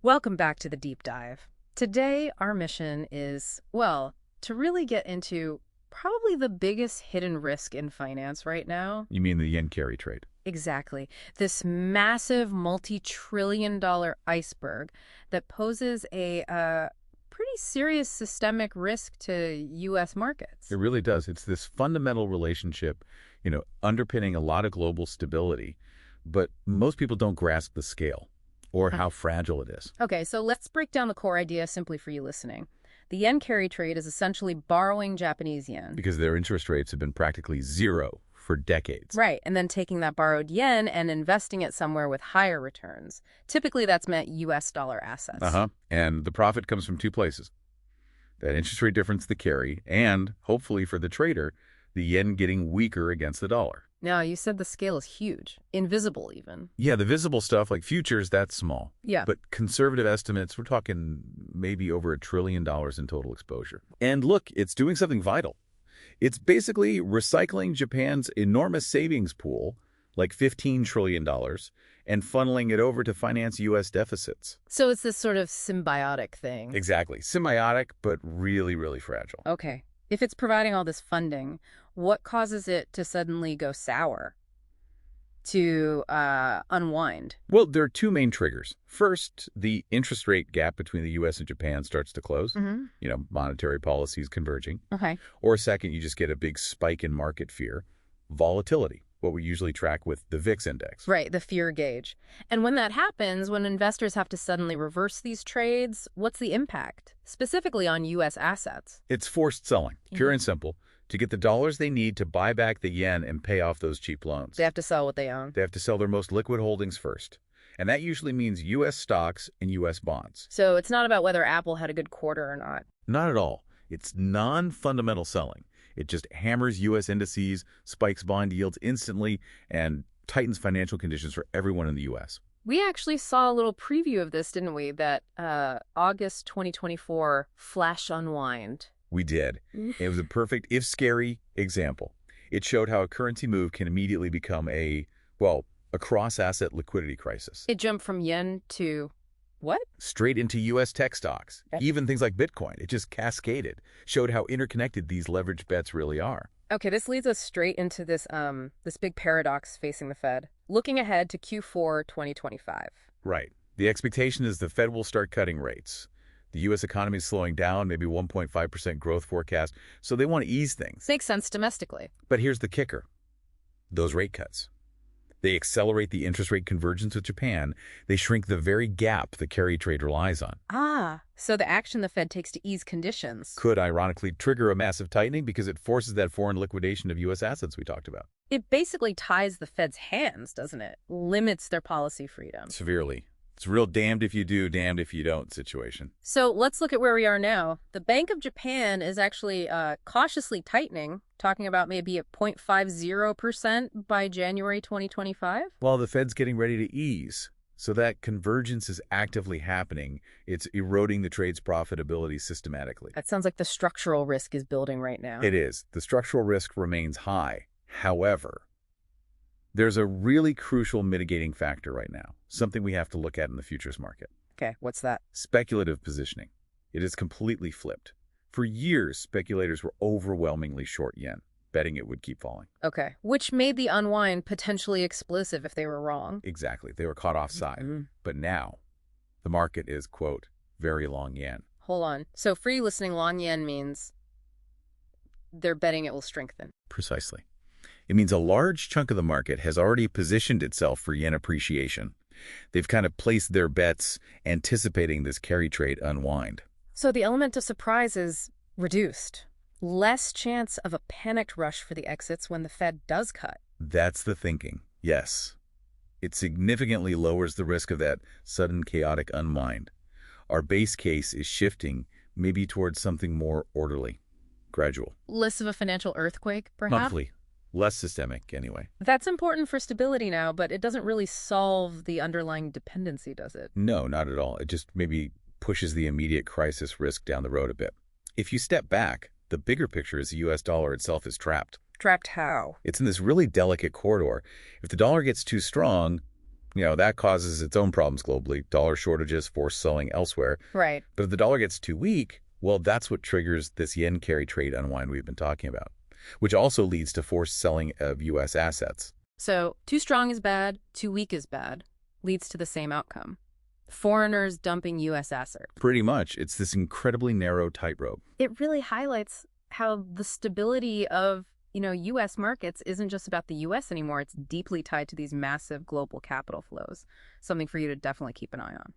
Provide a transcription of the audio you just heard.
Welcome back to the deep dive. Today, our mission is, well, to really get into probably the biggest hidden risk in finance right now. You mean the yen carry trade? Exactly. This massive multi-trillion-dollar iceberg that poses a pretty serious systemic risk to U.S. markets. It really does. It's this fundamental relationship, underpinning a lot of global stability, but most people don't grasp the scale or how fragile it is. Okay, so let's break down the core idea simply for you listening. The yen carry trade is essentially borrowing Japanese yen. Because their interest rates have been practically zero for decades. Right, and then taking that borrowed yen and investing it somewhere with higher returns. Typically, that's meant U.S. dollar assets. And the profit comes from two places. That interest rate difference, the carry, and hopefully for the trader, the yen getting weaker against the dollar. Now, you said the scale is huge, invisible even. Yeah, the visible stuff like futures, that's small. Yeah. But conservative estimates, we're talking maybe over $1 trillion in total exposure. And look, it's doing something vital. It's basically recycling Japan's enormous savings pool, like $15 trillion, and funneling it over to finance U.S. deficits. So it's this sort of symbiotic thing. Exactly. Symbiotic, but really, really fragile. Okay. If it's providing all this funding, what causes it to suddenly go sour? To unwind? Well, there are two main triggers. First, the interest rate gap between the U.S. and Japan starts to close. Monetary policies converging. Okay. Or second, you just get a big spike in market fear. Volatility, what we usually track with the VIX index. Right, the fear gauge. And when that happens, when investors have to suddenly reverse these trades, what's the impact, specifically on U.S. assets? It's forced selling, pure and simple, to get the dollars they need to buy back the yen and pay off those cheap loans. They have to sell what they own. They have to sell their most liquid holdings first. And that usually means U.S. stocks and U.S. bonds. So it's not about whether Apple had a good quarter or not. Not at all. It's non-fundamental selling. It just hammers U.S. indices, spikes bond yields instantly, and tightens financial conditions for everyone in the U.S. We actually saw a little preview of this, didn't we? That August 2024 flash unwind. We did. It was a perfect, if scary, example. It showed how a currency move can immediately become a cross-asset liquidity crisis. It jumped from yen to what? Straight into U.S. tech stocks. Even things like Bitcoin. It just cascaded. Showed how interconnected these leveraged bets really are. Okay, this leads us straight into this big paradox facing the Fed. Looking ahead to Q4 2025. Right. The expectation is the Fed will start cutting rates. The U.S. economy is slowing down, maybe 1.5% growth forecast, so they want to ease things. Makes sense domestically. But here's the kicker. Those rate cuts. They accelerate the interest rate convergence with Japan. They shrink the very gap the carry trade relies on. So the action the Fed takes to ease conditions Could ironically trigger a massive tightening because it forces that foreign liquidation of U.S. assets we talked about. It basically ties the Fed's hands, doesn't it? Limits their policy freedom. Severely. It's a real damned if you do, damned if you don't situation. So let's look at where we are now. The Bank of Japan is actually cautiously tightening, talking about maybe at 0.50% by January 2025. While the Fed's getting ready to ease, so that convergence is actively happening, it's eroding the trade's profitability systematically. That sounds like the structural risk is building right now. It is. The structural risk remains high. However, there's a really crucial mitigating factor right now, something we have to look at in the futures market. Okay, what's that? Speculative positioning. It is completely flipped. For years, speculators were overwhelmingly short yen, betting it would keep falling. Okay, which made the unwind potentially explosive if they were wrong. Exactly. They were caught offside. But now, the market is, quote, very long yen. Hold on. So for you listening, long yen means they're betting it will strengthen. Precisely. It means a large chunk of the market has already positioned itself for yen appreciation. They've kind of placed their bets anticipating this carry trade unwind. So the element of surprise is reduced. Less chance of a panicked rush for the exits when the Fed does cut. That's the thinking, yes. It significantly lowers the risk of that sudden chaotic unwind. Our base case is shifting maybe towards something more orderly, gradual. Less of a financial earthquake, perhaps? Monthly. Less systemic, anyway. That's important for stability now, but it doesn't really solve the underlying dependency, does it? No, not at all. It just maybe pushes the immediate crisis risk down the road a bit. If you step back, the bigger picture is the U.S. dollar itself is trapped. Trapped how? It's in this really delicate corridor. If the dollar gets too strong, That causes its own problems globally. Dollar shortages force selling elsewhere. Right. But if the dollar gets too weak, well, that's what triggers this yen carry trade unwind we've been talking about, which also leads to forced selling of U.S. assets. So too strong is bad, too weak is bad, leads to the same outcome. Foreigners dumping U.S. assets. Pretty much. It's this incredibly narrow tightrope. It really highlights how the stability of, U.S. markets isn't just about the U.S. anymore. It's deeply tied to these massive global capital flows. Something for you to definitely keep an eye on.